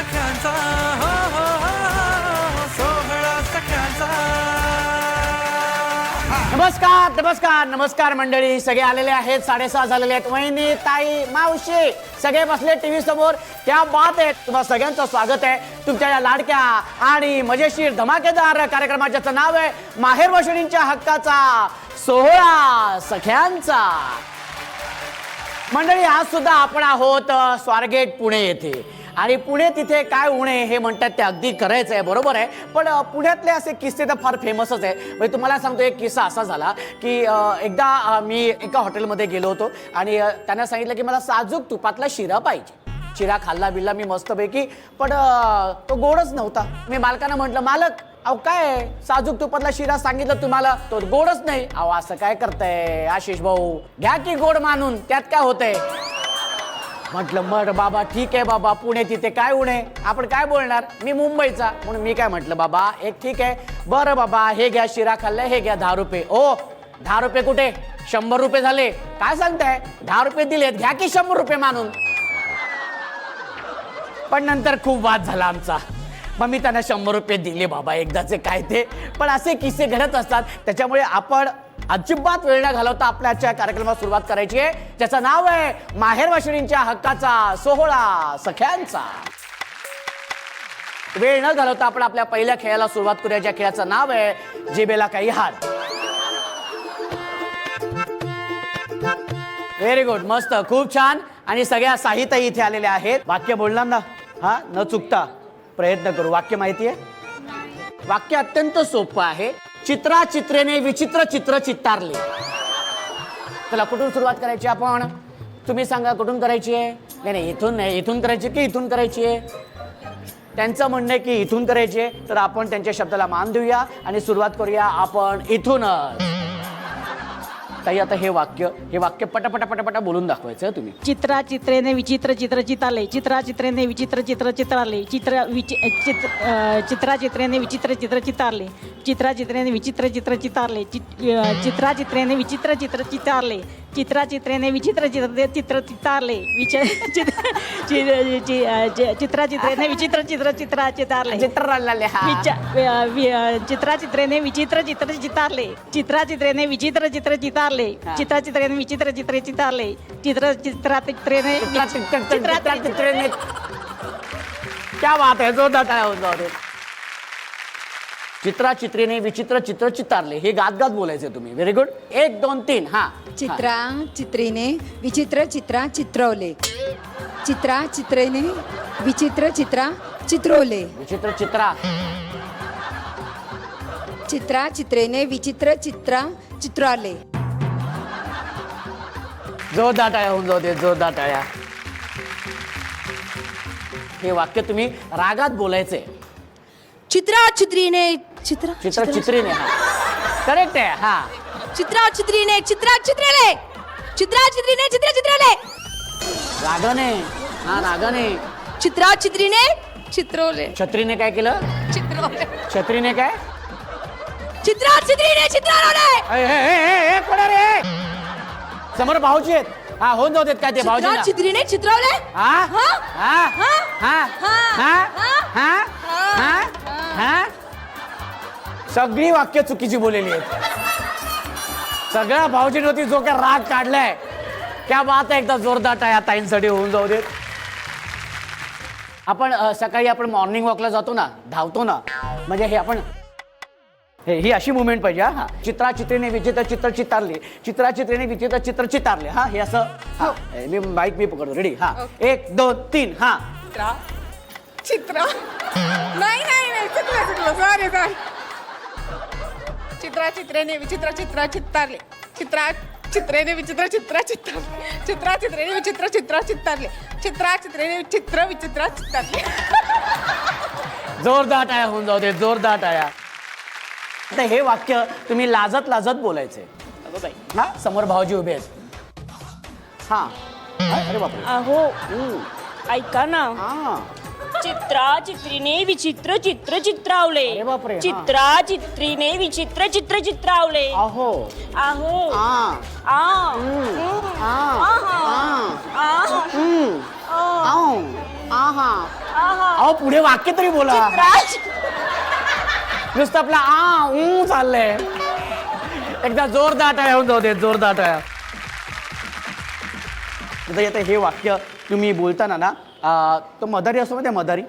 सख्यांचा हो हो हो सोहळा सख्यांचा. नमस्कार नमस्कार नमस्कार मंडळी, सगळे आलेले आहेत. 6:30 झालेले आहेत. वहिनी, ताई, मावशी सगळे बसले टीव्ही समोर. क्या बात आहे. तुम्हा सगळ्यांचं स्वागत आहे तुमच्या या लाडक्या आणि मजेशीर धमाकेदार कार्यक्रमाचं ज्याचं नाव आहे माहेर वशिणींच्या हक्काचा सोहळा सख्यांचा. मंडळी, आज सुद्धा आपण आहोत स्वारगेट पुणे येथे. आणि पुणे तिथे काय उणे हे म्हणतात ते अगदी करायचं आहे, बरोबर आहे. पण पुण्यातले असे किस्से तर फार फेमसच आहे. म्हणजे तुम्हाला सांगतो, एक किस्सा असा झाला की एकदा मी एका हॉटेलमध्ये गेलो होतो आणि त्यांना सांगितलं की मला साजूक तुपातला शिरा पाहिजे. शिरा खाल्ला बिल्ला मी मस्तपैकी, पण तो गोडच नव्हता. मी मालकांना म्हटलं, मालक अहो काय साजूक तुपातला शिरा सांगितलं तुम्हाला, तो गोडच नाही. अहो असं काय करताय आशिष भाऊ, घ्या की गोड मानून, त्यात काय होतंय. म्हटलं मग बाबा ठीक आहे बाबा, पुणे तिथे काय उणे, आपण काय बोलणार, मी मुंबईचा म्हणून मी काय म्हटलं, बाबा एक ठीक आहे, बरं बाबा हे घ्या शिरा खाल्लाय, हे घ्या 10 रुपये. ओ 10 रुपये कुठे, 100 रुपये झाले. काय सांगताय, 10 रुपये दिलेत, घ्या की 100 रुपये मानून. पण नंतर खूप वाद झाला आमचा. मग मी त्यांना 100 रुपये दिले बाबा, एकदाचे काय ते. पण असे किस्से घडत असतात, त्याच्यामुळे आपण अजिबात वेळ न घालवता आपल्या आजच्या कार्यक्रमाला सुरुवात करायची आहे, ज्याचं नाव आहे माहेर वशिणींच्या हक्काचा सोहळा सख्यांचा. वेळ न घालवता आपण आपल्या पहिल्या खेळाला सुरुवात करूया, ज्या खेळाचं नाव आहे जिभेला काही हात. व्हेरी गुड, मस्त, खूप छान. आणि सगळ्या साहित्य इथे आलेले आहेत. वाक्य बोलणार ना, हा न चुकता प्रयत्न करू. वाक्य माहिती आहे, वाक्य अत्यंत सोपं आहे. चित्रा चित्रेने विचित्र चित्र चित्तारले. चला कुठून सुरुवात करायची आपण, तुम्ही सांगा कुठून करायची आहे. नाही इथून नाही, इथून करायची की इथून करायची आहे. त्यांचं म्हणणं आहे की इथून करायची आहे, तर आपण त्यांच्या शब्दाला मान देऊया आणि सुरुवात करूया आपण इथूनच. ताई आता हे वाक्य पटापटा बोलून दाखवायचं तुम्ही. चित्रा चित्रेने विचित्र चित्र चितारले. चित्रा चित्रेने विचित्र चित्र चितारले. चित्रा चित्रेने विचित्र चित्र चितारले. चित्रा चित्रेने विचित्र चित्र चितारले. चित्रा चित्रेने विचित्र चित्र चितारले. चित्रा चित्रेने विचित्र चित्र चितारले. चित्रा चित्रेने विचित्र चित्र चित्रा चितारले. चित्रा चित्रेने विचित्र चित्र चितारले. चित्रा चित्रेने विचित्र चित्र चितारले. चित्रा चित्रेने विचित्र चित्र चितारले. चित्रेने क्या बात है, जोरदार काय होतं. चित्रा चित्रेने विचित्र चित्र चितारले, हे गात गात बोलायचे तुम्ही. Very good. 1 2 3 हा. चित्रा चित्रेने विचित्र चित्रा चित्रवले. चित्रा चित्रेने विचित्र चित्रा चित्रवले. विचित्र चित्रा. चित्रा चित्रेने विचित्र चित्रा चित्राले. जोरदार टाळ्या होऊन जाऊ दे, जोरदार टाळ्या. हे वाक्य तुम्ही रागात बोलायचे. चित्रा चित्रीने चित्रा चित्रेने, हा करेक्ट आहे. हा. चित्रा चित्रीने चित्रा चित्रेले. चित्रा चित्रीने चित्रा चित्राले. रागाने, हा रागाने. चित्रा चित्रीने चित्रवले. छत्रीने काय केलं, चित्रवले. छत्रीने काय, चित्रा चित्रीने चित्रावले. कोण रे, समोर भाऊजी आहेत. हा होऊन जाऊ देत काय ते भाऊजी. चित्रा चित्रीने चित्रवले. हा हा हा हा हा हा हा. सगळी वाक्य चुकीची बोललेली आहेत. सगळ्या भाऊजींवरती जो काय राग काढलाय, क्या बात आहे. एकदा जोरदार टाळ्या ताईंसाठी होऊन जाऊ देत. आपण सकाळी आपण मॉर्निंग वॉकला जातो ना, धावतो ना, म्हणजे हे आपण ही अशी मुवमेंट पाहिजे. हा. चित्रा चित्रेने विचित्र चित्र चितारले. चित्रा चित्रेने विचित्र चित्र चितारले. हा हे असं. हा मी माईक मी पकडतो. रेडी. हा 1 2 3 हा. चित्रा नाही चुकलं सॉरी. चित्रा चित्रेने विचित्र चित्र चित्तारले. चित्रा चित्रेने विचित्र चित्र चित्तारले. चित्रा चित्रेने विचित्र चित्र चित्तारले. चित्रा चित्रेने विचित्र चित्तारले. जोरदार टाळ्या होऊन जाऊ दे, जोरदार टाळ्या. आता हे वाक्य तुम्ही लाजत लाजत बोलायचे. हा समोर भाऊजी उभे आहेत. हा अरे बापरे. अहो ऐका ना. हा चित्रा चित्रीने विचित्र चित्र चित्रावले. अरे बापरे, हा. चित्रा चित्रीने विचित्र चित्र चित्रावले. अहो अहो आ आ आ आ आ आहा अहो पुढे वाक्य तरी बोला. नुसतं आपला चाललंय. एकदा जोरदार टाळ्या होऊन जाऊ दे, जोरदार टाळ्या. आता हे वाक्य तुम्ही बोलताना ना तो मदारी असतो माहिती, मदारी,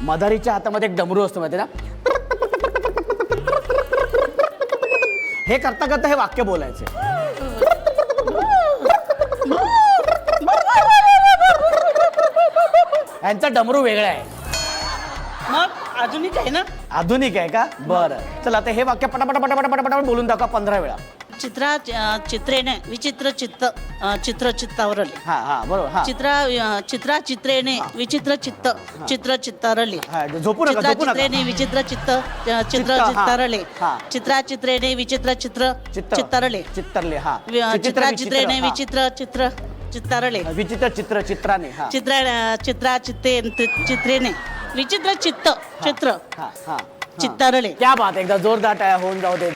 मदारीच्या हातामध्ये एक डमरू असतो माहिती ना. हे करता करता हे वाक्य बोलायचे. यांचा डमरू वेगळा आहे. मग आधुनिक आहे ना. आधुनिक आहे का? बरं चला आता हे वाक्य पटापट पटापट पटापट बोलून दाखवा 15 वेळा. चित्रेने विचित्र चित्र चित्तावरले. हा बरोबर. हा चित्रेने विचित्र चित्तारले. झोपू नका, झोपू नका. चित्रेने विचित्र चित्रेने हा. चित्रेने विचित्र चित्तारले. चित्तरले. हा चित्रेने विचित्र चित्तारले. विचित्र चित्राने. हा चित्रेने विचित्र चित्र हा हा चित्तारले. क्या बात, एकदा जोरदार टाळ्या होऊन जाऊ दे.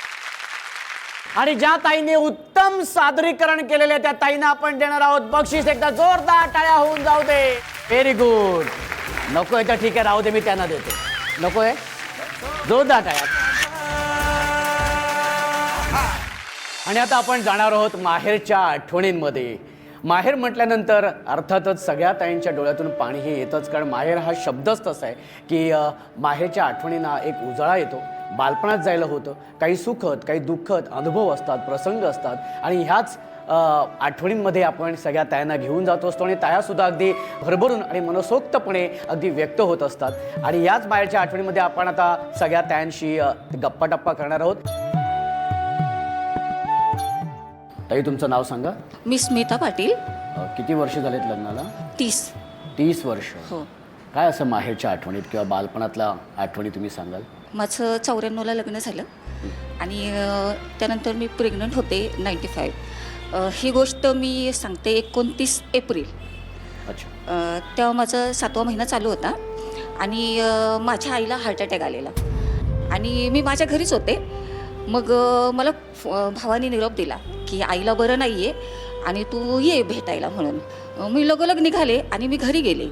आणि ज्या ताईने उत्तम सादरीकरण केलेले त्या ताईंना आपण देणार आहोत बक्षीस. एकदा जोरदार टाळ्या होऊन जाऊ दे. Very good. नकोय तर ठीक आहे, राहू दे, मी त्यांना देतो. नकोय, जोरदार टाळ्या. आणि आता आपण जाणार आहोत माहेरच्या आठवणींमध्ये. माहेर म्हटल्यानंतर अर्थातच सगळ्या ताईंच्या डोळ्यातून पाणी हे येतच, कारण माहेर हा शब्दच तसा आहे की माहेरच्या आठवणींना एक उजाळा येतो. बालपणात जायला होतं, काही सुखद काही दुःखद अनुभव असतात, प्रसंग असतात, आणि ह्याच आठवणींमध्ये आपण सगळ्या तायांना घेऊन जात असतो. आणि तायासुद्धा अगदी भरभरून आणि मनसोक्तपणे अगदी व्यक्त होत असतात. आणि याच माहेरच्या आठवणीमध्ये आपण आता सगळ्या तायांशी गप्पा टप्पा करणार आहोत. ताई तुमचं नाव सांगा. मी स्मिता पाटील. किती वर्ष झालेत लग्नाला? 30 वर्ष. हो. काय असं माहेरच्या आठवणीत किंवा बालपणातल्या आठवणी तुम्ही सांगाल? माझं 94ला लग्न झालं आणि त्यानंतर मी प्रेग्नंट होते 95. ही गोष्ट मी सांगते 29 एप्रिल. अच्छा. तेव्हा माझा 7वा महिना चालू होता आणि माझ्या आईला हार्ट अटॅक आलेला आणि मी माझ्या घरीच होते. मग मला भावाने निरोप दिला की आईला बरं नाही आहे आणि तू ये भेटायला म्हणून. मी लगोलग निघाले आणि मी घरी गेले.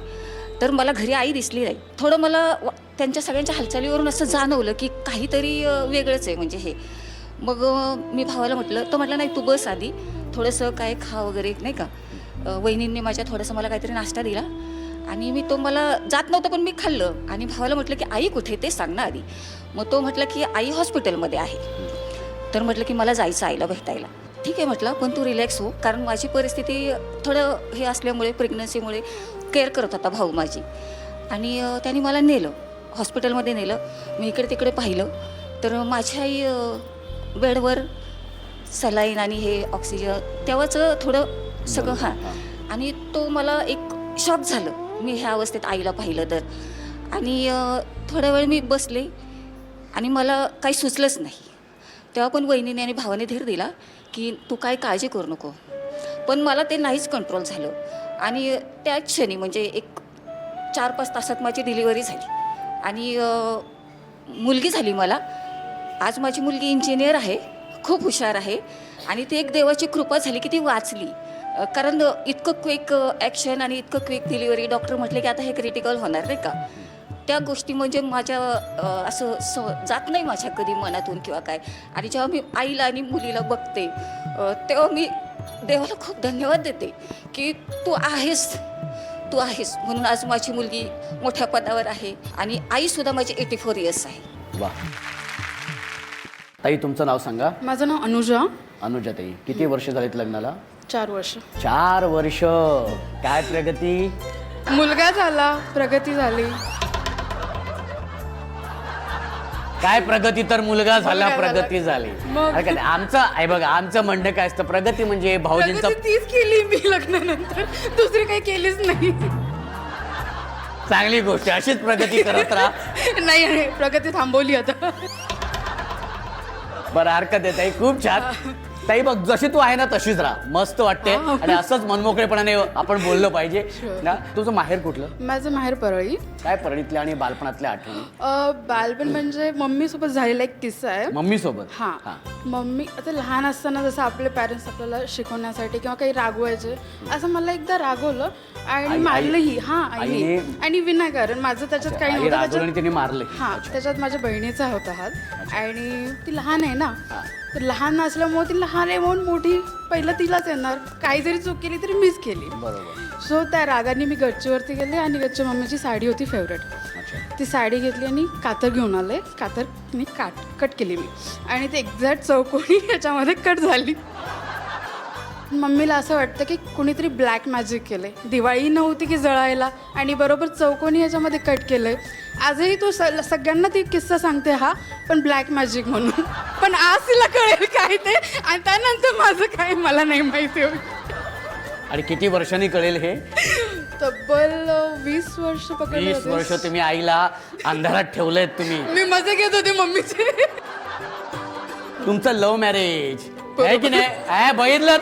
तर मला घरी आई दिसली नाही. थोडं मला त्यांच्या सगळ्यांच्या हालचालीवरून असं जाणवलं की काहीतरी वेगळंच आहे म्हणजे हे. मग मी भावाला म्हटलं, तो म्हटलं नाही तू बस आधी, थोडंसं काय खा वगैरे नाही का. वहिनींनी माझ्या थोडंसं मला काहीतरी नाश्ता दिला आणि मी तो मला जात नव्हतं पण मी खाल्लं. आणि भावाला म्हटलं की आई कुठे ते सांग ना आधी. मग तो म्हटलं की आई हॉस्पिटलमध्ये आहे. तर म्हटलं की मला जायचं आईला भेटायला. ठीक आहे म्हटलं, पण तू रिलॅक्स हो, कारण माझी परिस्थिती थोडं हे असल्यामुळे प्रेग्नन्सीमुळे केअर करत होता भाऊ माझी. आणि त्यांनी मला नेलं, हॉस्पिटलमध्ये नेलं. मी इकडे तिकडे पाहिलं तर माझी आई बेडवर सलाईन आणि हे ऑक्सिजन तेव्हाच थोडं सगळं. हां. आणि तो मला एक शॉक झालं मी ह्या अवस्थेत आईला पाहिलं तर. आणि थोड्या वेळ मी बसले आणि मला काही सुचलंच नाही. तेव्हा पण वहिनीने आणि भावाने धीर दिला की तू काय काळजी करू नको. पण मला ते नाहीच कंट्रोल झालं. आणि त्याच क्षणी म्हणजे एक 4-5 तासात माझी डिलिव्हरी झाली आणि मुलगी झाली मला. आज माझी मुलगी इंजिनियर आहे, खूप हुशार आहे आणि ती एक देवाची कृपा झाली की ती वाचली. कारण इतकं क्विक ॲक्शन आणि इतकं क्विक डिलिव्हरी. डॉक्टर म्हटले की आता हे क्रिटिकल होणार नाही का. त्या गोष्टी म्हणजे माझ्या असं जात नाही माझ्या कधी मनातून किंवा काय. आणि जेव्हा मी आईला आणि मुलीला बघते तेव्हा मी देवाला खूप धन्यवाद देते की तू आहेस म्हणून आज माझी मुलगी मोठ्या पदावर आहे आणि आईसुद्धा माझी 84 इयर्स आहे. वा. ताई तुमचं नाव सांगा. माझं नाव अनुजा. अनुजा ताई, किती वर्ष झालीत लग्नाला? 4 वर्ष. 4 वर्ष. काय प्रगती? मुलगा झाला, प्रगती झाली. काय प्रगती, तर मुलगा झाला, मुलगा झाला. प्रगती झाली. मग? अरे काय, आमचं आहे बघा, आमचं म्हणणं काय असतं, प्रगती म्हणजे भाऊजींचं. प्रगती तीच केली मी लग्नानंतर, दुसरी काही केलीच नाही. चांगली गोष्ट, अशीच प्रगती करत राहा. नाही, प्रगती थांबवली आता. बरं, हरकत आहे ताई, खूप छान. ताई बघ, जशी तू आहे ना तशीच राहा, मस्त वाटते. आणि असंच मनमोकळेपणाने आपण बोललं पाहिजे ना. तुझं माहेर कुठलं? माझं माहेर परळी. काय परळीतल्या आणि बालपणातल्या आठवणी? बालपण म्हणजे मम्मी सोबत झालेला एक किस्सा आहे. मम्मी सोबत? हां. मम्मी आता लहान असताना जसं आपले पॅरेंट्स आपल्याला शिकवण्यासाठी किंवा काही रागवायचे असं मला एकदा रागवलं आणि मारलंही. हां आईने आणि विनाकारण माझं त्याच्यात काही नव्हतं. त्याच्यात तिने मारले. हां त्याच्यात माझ्या बहिणीचा होता हात आणि ती लहान आहे ना, तर लहान असल्यामुळे ती लहान आहे म्हणून मोठी पहिलं तिलाच येणार. काही जरी चूक केली तरी मीच केली. बरोबर. सो त्या रागाने मी गच्चीवरती गेले आणि गच्ची मम्मीची साडी होती फेवरेट. ती साडी घेतली आणि कातर घेऊन आले. कातर मी कट केली मी आणि ते एक्झॅक्ट चौकोनी याच्यामध्ये कट झाली. मम्मीला असं वाटतं की कुणीतरी ब्लॅक मॅजिक केलंय. दिवाळी नव्हती की जळायला आणि बरोबर चौकोनी याच्यामध्ये कट केलंय. आजही तो सगळ्यांना ती किस्सा सांगते हा, पण ब्लॅक मॅजिक म्हणून. पण आज तिला कळेल काय ते आणि त्यानंतर माझं काय मला नाही माहिती होईल. आणि किती वर्षांनी कळेल हे? तब्बल 20 वर्ष पकडले 20 वर्ष तुम्ही आईला अंधारात ठेवलेत तुम्ही. मी मजा घेत होते मम्मीचे. तुमचं लव्ह मॅरेज आहे की नाही? बघितलं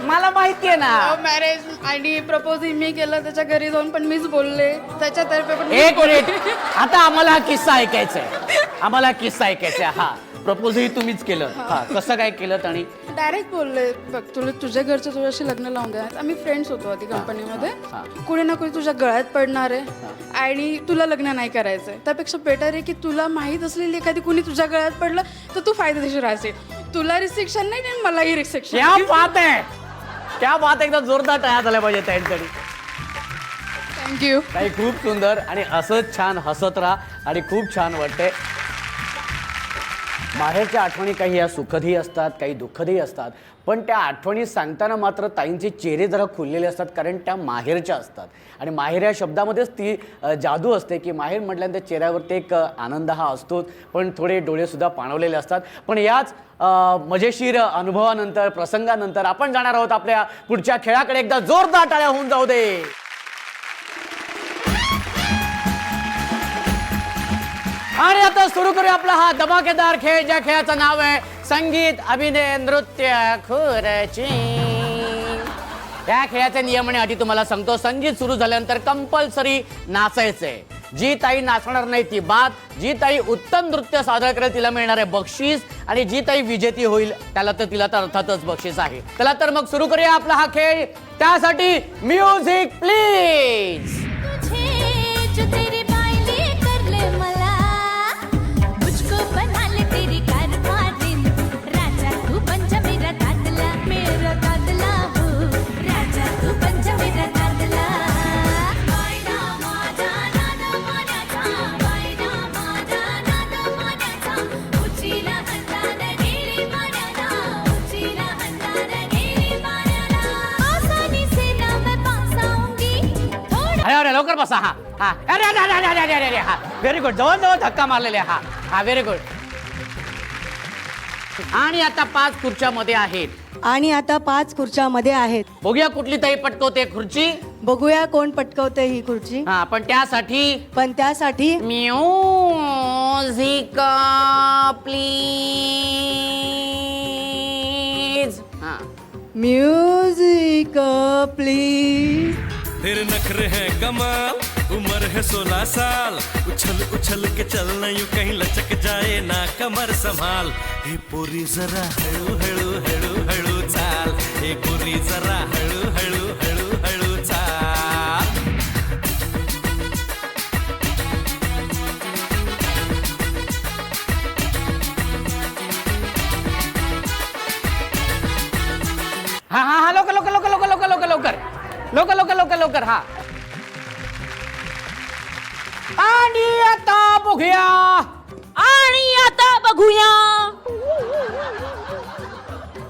मला माहितीये ना. मॅरेज आणि प्रपोज मी केलं त्याच्या घरी जाऊन, पण मीच बोलले त्याच्यातर्फे पण. एक मिनिट, आता आम्हाला हा किस्सा ऐकायचा आहे. आम्हाला किस्सा ऐकायचा आहे. हा प्रपोजही तुम्हीच केलं. हा कसं काय केलं? आणि डायरेक्ट बोलले बघ तुला तुझ्या घरचं तुझ्याशी लग्न लावून द्या. आम्ही फ्रेंड्स होतो आधी कंपनीमध्ये. कुणी ना कुणी तुझ्या गळ्यात पडणार आहे आणि तुला लग्न नाही करायचंय. त्यापेक्षा बेटर आहे की तुला माहीत असलेली एखादी कुणी तुझ्या गळ्यात पडलं तर तू फायदेशीर राहशील. तुला रिस्ट्रिक्शन नाही आणि मलाही रिस्ट्रिक्शन. क्या बात आहे, क्या बात. एकदा जोरदार टाळ्या झाल्या पाहिजे त्यांच्यासाठी. थँक्यू. काही खूप सुंदर आणि असंच छान हसत राहा आणि खूप छान वाटतंय. माहेरच्या आठवणी काही या सुखदही असतात, काही दुःखदही असतात, पण त्या आठवणी सांगताना मात्र ताईंचे चेहरे जरा खुललेले असतात, कारण त्या माहेरच्या असतात. आणि माहेर या शब्दामध्येच ती जादू असते की माहेर म्हटल्यानंतर चेहऱ्यावरती एक आनंद हा असतोच, पण थोडे डोळेसुद्धा पाणवलेले असतात. पण याच मजेशीर अनुभवानंतर, प्रसंगानंतर आपण जाणार आहोत आपल्या पुढच्या खेळाकडे. एकदा जोरदार टाळ्या होऊन जाऊ दे. आणि आता सुरू करूया आपला हा धमाकेदार खेळ, ज्या खेळाचं नाव आहे संगीत अभिनय नृत्य खुर्ची. या खेळाचे नियम आणि अटी तुम्हाला सांगतो. संगीत सुरू झाल्यानंतर कंपल्सरी नाचायचंय. जी ताई नाचणार नाही ती बाद. जी ताई उत्तम नृत्य सादर करेल तिला मिळणार आहे बक्षीस आणि जी ताई विजेती होईल तिला तर अर्थातच बक्षीस आहे. चला तर मग सुरू करूया आपला हा खेळ. त्यासाठी म्युझिक प्लीज. अरे लवकर बसा. हा हा अरे अरे अरे अरे अरे अरे हा व्हेरी गुड. जवळ जवळ धक्का मारलेले. हा हा व्हेरी गुड. आणि आता 5 खुर्च्यामध्ये आहेत. आणि आता 5 खुर्च्यामध्ये आहेत. बघूया कुठली ताई पटकवते खुर्ची. बघूया कोण पटकवते ही खुर्ची. हा पण त्यासाठी म्युझिक प्लीज. हा म्युझिक प्लीज. तेरे नखरे हैं कमाल, उम्र है 16 साल, उछल उछल के चलना यूं कहीं लचक जाए ना कमर संभाल. हे पोरी जरा हळू हळू हळू हळू चाल. हे पोरी जरा हळू हळू हळू हळू चाल. हा हा हा लवकर लवकर लवकर लवकर लवकर लवकर लवकर लवकर लवकर लवकर लवकर. हा आणि आता बघूया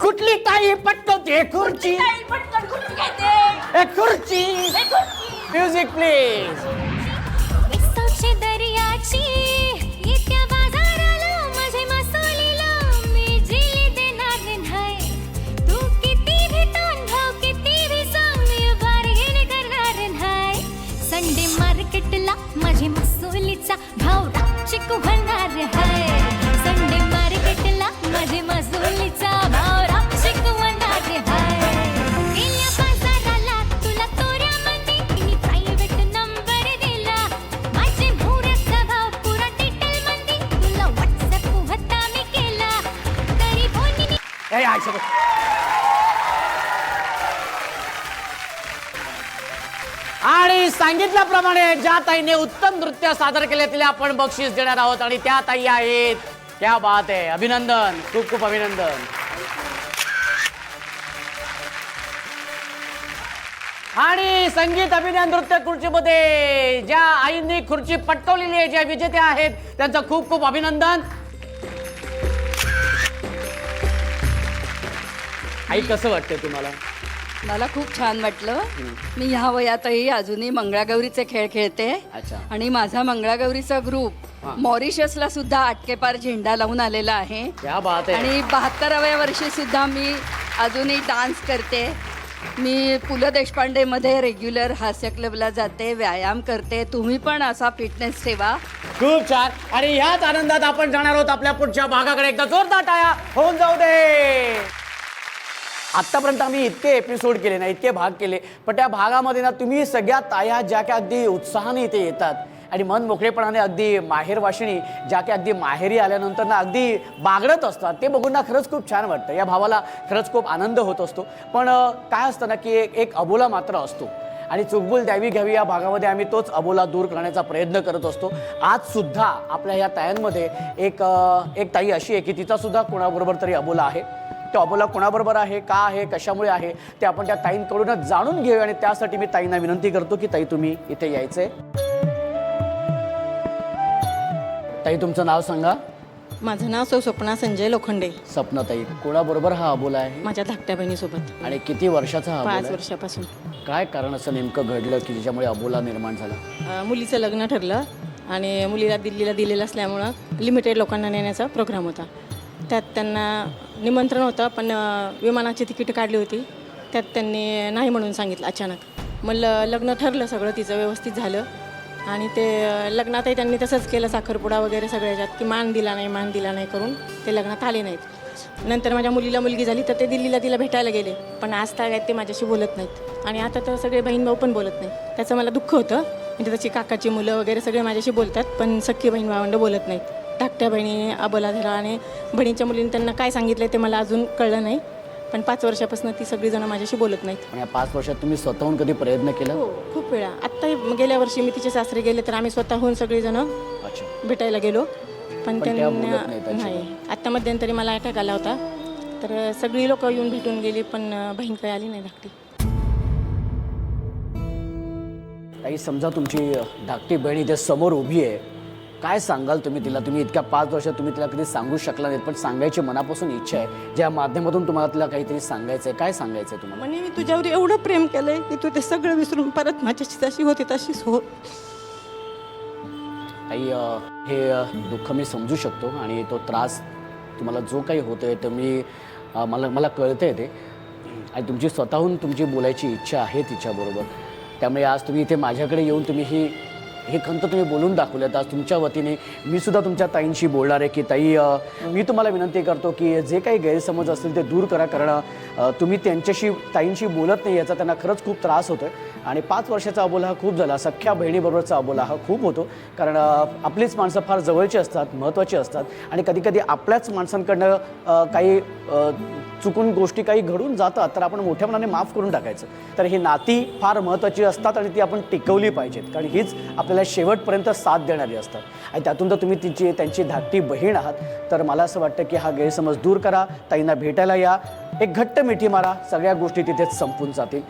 कुठली ताई पटकवते खुर्ची. खुर्ची. Music please. संडे मार्केटला माझी मसोलीचा भाव चिकू होणार आहे. संडे मार्केटला माझी मसोलीचा भाव चिकू होणार आहे. गेल्या बाजाराला तुला तोऱ्यामध्ये मी प्रायव्हेट नंबर दिला. माझे मोऱ्याचा भाव पुरा डिटेल मध्ये तुला व्हॉट्सअप होता मी केला. ए, आयशा बघ. आणि सांगितल्याप्रमाणे ज्या ताईने उत्तम नृत्य सादर केले तिला आपण बक्षीस देणार आहोत आणि त्या ताई आहेत. क्या बात आहे, अभिनंदन, खूप खूप अभिनंदन. आणि संगीत अभिनय नृत्य खुर्चीमध्ये ज्या आईंनी खुर्ची पटकवलेली आहे, ज्या विजेत्या आहेत, त्यांचं खूप खूप अभिनंदन. आई, कसं वाटतंय तुम्हाला? मला खूप छान वाटलं. मी ह्या वयातही अजूनही मंगळागौरीचे खेळ खेळते. अच्छा. आणि माझा मंगळागौरीचा ग्रुप मॉरिशसला सुद्धा आटकेपार झेंडा लावून आलेला आहे. क्या बात आहे. आणि 72व्या वर्षी सुद्धा मी अजूनही डान्स करते. मी पु ल देशपांडेमध्ये रेग्युलर हास्य क्लबला जाते, व्यायाम करते. तुम्ही पण असा फिटनेस ठेवा. खूप छान. आणि ह्याच आनंदात आपण जाणार आहोत आपल्या पुढच्या भागाकडे. एकदा जोरदार टाळ्या होऊन जाऊ दे. आतापर्यंत आम्ही इतके एपिसोड केले ना, इतके भाग केले, पण त्या भागामध्ये ना तुम्ही सगळ्या ताया ज्या काय अगदी उत्साहाने इथे येतात आणि मन मोकळेपणाने अगदी माहेर वाशिणी ज्या काय अगदी माहेरी आल्यानंतर ना अगदी बागडत असतात, ते बघून ना खरंच खूप छान वाटतं. या भावाला खरंच खूप आनंद होत असतो. पण काय असतं ना की एक अबोला मात्र असतो आणि चुकबुल द्यावी घ्यावी या भागामध्ये आम्ही तोच अबोला दूर करण्याचा प्रयत्न करत असतो. आज सुद्धा आपल्या ह्या तायांमध्ये एक ताई अशी आहे की तिचा सुद्धा कोणाबरोबर तरी अबोला आहे. तो अबोला कोणाबरोबर आहे, का आहे, कशामुळे आहे, ते आपण त्या ताईंकडूनच जाणून घेऊया. आणि त्यासाठी मी ताईंना विनंती करतो की ताई तुम्ही इथे यायचंय. ताई, तुमचं नाव सांगा. माझं नाव स्वप्ना संजय लोखंडे. सपनाताई, कोणाबरोबर हा अबोला आहे? माझ्या धाकट्या बहिणीसोबत. आणि किती वर्षाचा हा अबोला 5 आहे? वर्षापासून. काय कारण असं नेमकं घडलं की ज्याच्यामुळे अबोला निर्माण झाला? मुलीचं लग्न ठरलं आणि मुलीला दिल्लीला दिलेलं असल्यामुळं लिमिटेड लोकांना नेण्याचा प्रोग्राम होता. त्यात त्यांना निमंत्रण होतं, पण विमानाची तिकीट काढली होती. त्यात त्यांनी नाही म्हणून सांगितलं अचानक. मग लग्न ठरलं, सगळं तिचं व्यवस्थित झालं. आणि ते लग्नातही त्यांनी तसंच केलं, साखरपुडा वगैरे सगळ्याच्यात, की मान दिला नाही करून ते लग्नात आले नाहीत. नंतर माझ्या मुलीला मुलगी झाली तर ते दिल्लीला तिला भेटायला गेले, पण आज काय ते माझ्याशी बोलत नाहीत. आणि आता तर सगळे बहीण भाऊ पण बोलत नाहीत. त्याचं मला दुःख होतं. म्हणजे त्याची काकाची मुलं वगैरे सगळे माझ्याशी बोलतात, पण सख्खी बहीण भावंड बोलत नाहीत. धाकट्या बहिणी अबोला झाला आणि बहिणीच्या मुलीने त्यांना काय सांगितलं ते मला अजून कळलं नाही. पण 5 वर्षापासून ती सगळीजणं माझ्याशी बोलत नाहीत. आणि या 5 वर्षात तुम्ही स्वतःहून कधी प्रयत्न केला? हो, खूप वेळा. आत्ता गेल्या वर्षी मी तिचे सासरे गेले तर आम्ही स्वतःहून सगळीजणं भेटायला गेलो, पण त्या बोलत त्यांना नाहीत अजिबात. नाही. आत्ता मध्यंतरी मला अटॅक आला होता, तर सगळी लोक येऊन भेटून गेली, पण बहीण काही आली नाही धाकटी. ताई, समजा तुमची धाकटी बहीण इथे समोर उभी आहे, काय सांगाल तुम्ही तिला? तुम्ही इतक्या 5 वर्षात तुम्ही तिला कधी सांगू शकला नाहीत, पण सांगायची मनापासून इच्छा आहे, ज्या माध्यमातून तुम्हाला तिला काहीतरी सांगायचं आहे. काय सांगायचं आहे तुम्हाला? म्हणजे मी तुझ्यावर एवढं प्रेम केलंय की तू ते सगळं विसरून परत माझ्याशी जशी होती तशीच हो. ताई, हे दुःख मी समजू शकतो आणि तो त्रास तुम्हाला जो काही होतोय तो मला कळतंय ते. आणि तुमची स्वतःहून तुमची बोलायची इच्छा आहे तिच्याबरोबर. त्यामुळे आज तुम्ही इथे माझ्याकडे येऊन तुम्ही हे खंत तुम्ही बोलून दाखवल्यात. आज तुमच्या वतीने मी सुद्धा तुमच्या ताईंशी बोलणार आहे की ताई, मी तुम्हाला विनंती करतो की जे काही गैरसमज असतील ते दूर करा. कारण तुम्ही ताईंशी बोलत नाही याचा त्यांना खरंच खूप त्रास होतो आहे. आणि 5 वर्षाचा अबोला हा खूप झाला. सख्ख्या बहिणीबरोबरचा अबोला हा खूप होतो. कारण आपलीच माणसं फार जवळची असतात, महत्त्वाची असतात आणि कधीकधी आपल्याच माणसांकडनं काही चुकून गोष्टी काही घडून जातात, तर आपण मोठ्या मनाने माफ करून टाकायचं. तर ही नाती फार महत्त्वाची असतात आणि ती आपण टिकवली पाहिजेत, कारण हीच आपल्याला शेवटपर्यंत साथ देणारी असतात. आणि त्यातून तर तुम्ही त्यांची धाकटी बहीण आहात, तर मला असं वाटतं की हा गैरसमज दूर करा. ताईंना भेटायला या, एक घट्ट मिठी मारा, सगळ्या गोष्टी तिथेच संपून जातील.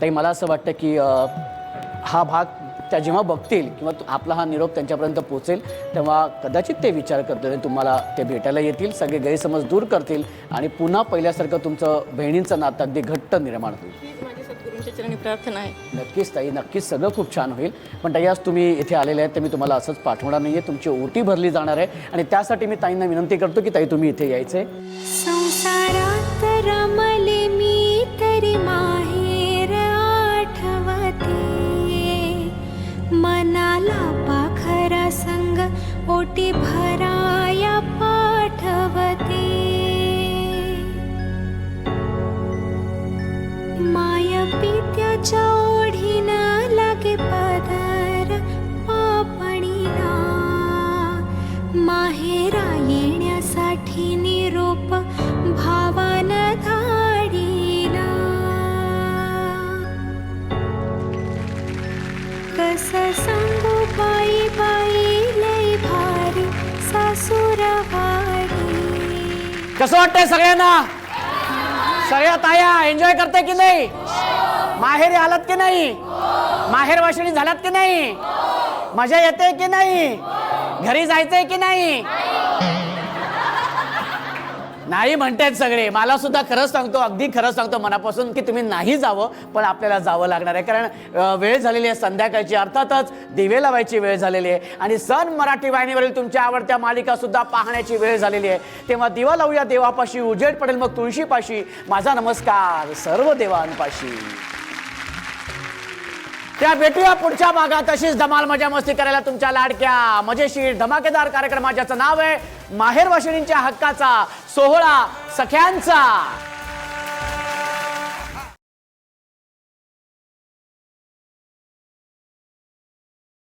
ताई, मला असं वाटतं की हा भाग त्या जेव्हा बघतील किंवा आपला हा निरोप त्यांच्यापर्यंत पोचेल तेव्हा कदाचित ते विचार करतील आणि तुम्हाला ते भेटायला येतील, सगळे गैरसमज दूर करतील आणि पुन्हा पहिल्यासारखं तुमचं बहिणींचं नातं अगदी घट्ट निर्माण होईल. माझी सद्गुरूंच्या चरणी प्रार्थना आहे. नक्कीच ताई, नक्कीच सगळं खूप छान होईल. पण ताई, आज तुम्ही इथे आलेले आहेत तर मी तुम्हाला असंच पाठवणार नाही आहे. तुमची ओटी भरली जाणार आहे आणि त्यासाठी मी ताईंना विनंती करतो की ताई तुम्ही इथे यायचं आहे. संसारात रमले मी तरी माहेर आठवते, मनाला पाखरा संग ओटी भराया पाठवते. माय पित्याच्या ओढीनं लागे पदर पापणीला, माहेरा येण्यासाठी निरोप भावानं सांगू बाई बाई लई भारी सासूरवाडी. कसं वाटतंय सगळ्यांना? सगळ्या ताया एन्जॉय करते की नाही? माहेरी आलात की नाही? माहेर वाशिणी झालात की नाही? मजा येते की नाही? घरी जायचंय की नाही? नाही म्हणतायत सगळे. मला सुद्धा खरंच सांगतो, अगदी खरं सांगतो मनापासून, की तुम्ही नाही जावं, पण आपल्याला जावं लागणार आहे. कारण वेळ झालेली आहे संध्याकाळची, अर्थातच दिवे लावायची वेळ झालेली आहे आणि सन मराठी वाहिनीवरील तुमच्या आवडत्या मालिका सुद्धा पाहण्याची वेळ झालेली आहे. तेव्हा दिवा लावूया देवापाशी, उजेड पडेल मग तुळशीपाशी. माझा नमस्कार सर्व देवांपाशी. त्या भेटूया पुढच्या भागात. अशीच धमाल मजा मस्ती करायला तुमच्या लाडक्या मजेशीर धमाकेदार कार्यक्रमाचं नाव आहे माहेर वाशिणींच्या हक्काचा सोहळा सख्यांचा.